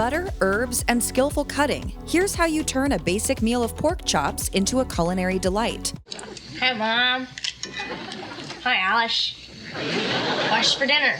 Butter, herbs, and skillful cutting. Here's how you turn a basic meal of pork chops into a culinary delight. Hi, Mom. Hi, Alice. What's for dinner?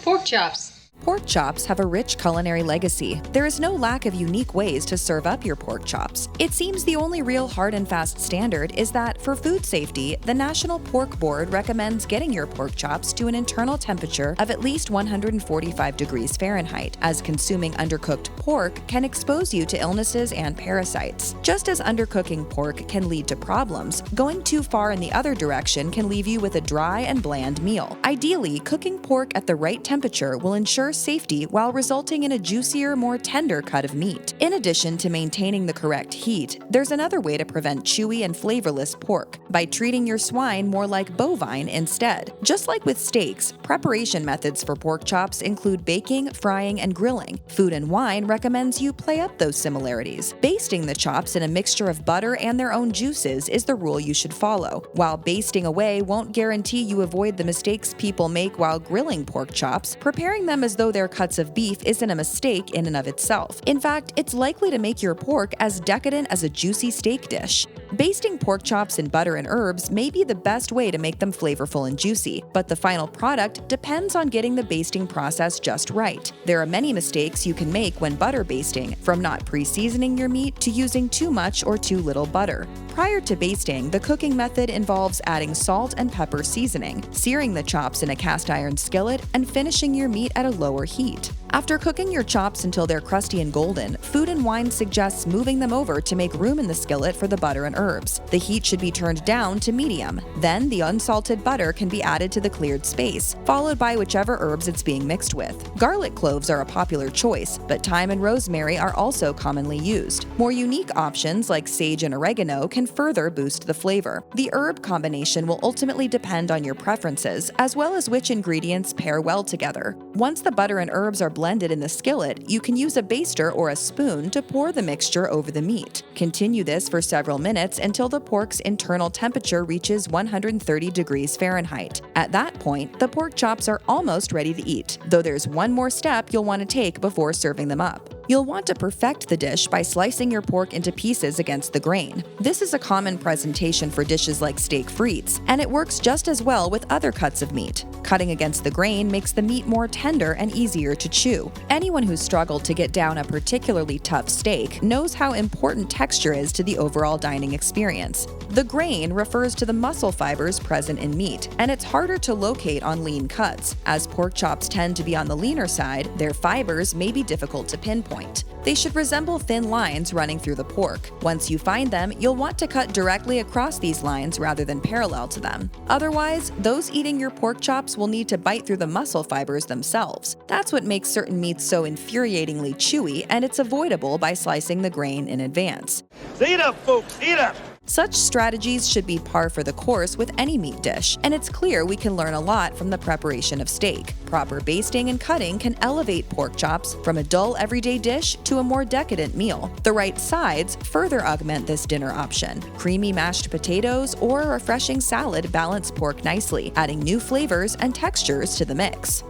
Pork chops. Pork chops have a rich culinary legacy. There is no lack of unique ways to serve up your pork chops. It seems the only real hard and fast standard is that for food safety, the National Pork Board recommends getting your pork chops to an internal temperature of at least 145 degrees Fahrenheit, as consuming undercooked pork can expose you to illnesses and parasites. Just as undercooking pork can lead to problems, going too far in the other direction can leave you with a dry and bland meal. Ideally, cooking pork at the right temperature will ensure safety while resulting in a juicier, more tender cut of meat. In addition to maintaining the correct heat, there's another way to prevent chewy and flavorless pork, by treating your swine more like bovine instead. Just like with steaks, preparation methods for pork chops include baking, frying, and grilling. Food and Wine recommends you play up those similarities. Basting the chops in a mixture of butter and their own juices is the rule you should follow. While basting away won't guarantee you avoid the mistakes people make while grilling pork chops, preparing them as though they're cuts of beef isn't a mistake in and of itself. In fact, it's likely to make your pork as decadent as a juicy steak dish. Basting pork chops in butter and herbs may be the best way to make them flavorful and juicy, but the final product depends on getting the basting process just right. There are many mistakes you can make when butter basting, from not pre-seasoning your meat to using too much or too little butter. Prior to basting, the cooking method involves adding salt and pepper seasoning, searing the chops in a cast iron skillet, and finishing your meat at a lower heat. After cooking your chops until they're crusty and golden, Food and Wine suggests moving them over to make room in the skillet for the butter and herbs. The heat should be turned down to medium. Then the unsalted butter can be added to the cleared space, followed by whichever herbs it's being mixed with. Garlic cloves are a popular choice, but thyme and rosemary are also commonly used. More unique options like sage and oregano can further boost the flavor. The herb combination will ultimately depend on your preferences, as well as which ingredients pair well together. Once the butter and herbs are blended in the skillet, you can use a baster or a spoon to pour the mixture over the meat. Continue this for several minutes until the pork's internal temperature reaches 130 degrees Fahrenheit. At that point, the pork chops are almost ready to eat, though there's one more step you'll want to take before serving them up. You'll want to perfect the dish by slicing your pork into pieces against the grain. This is a common presentation for dishes like steak frites, and it works just as well with other cuts of meat. Cutting against the grain makes the meat more tender and easier to chew. Anyone who's struggled to get down a particularly tough steak knows how important texture is to the overall dining experience. The grain refers to the muscle fibers present in meat, and it's harder to locate on lean cuts. As pork chops tend to be on the leaner side, their fibers may be difficult to pinpoint. They should resemble thin lines running through the pork. Once you find them, you'll want to cut directly across these lines rather than parallel to them. Otherwise, those eating your pork chops will need to bite through the muscle fibers themselves. That's what makes certain meats so infuriatingly chewy, and it's avoidable by slicing the grain in advance. Eat up, folks, eat up! Such strategies should be par for the course with any meat dish, and it's clear we can learn a lot from the preparation of steak. Proper basting and cutting can elevate pork chops from a dull everyday dish to a more decadent meal. The right sides further augment this dinner option. Creamy mashed potatoes or a refreshing salad balance pork nicely, adding new flavors and textures to the mix.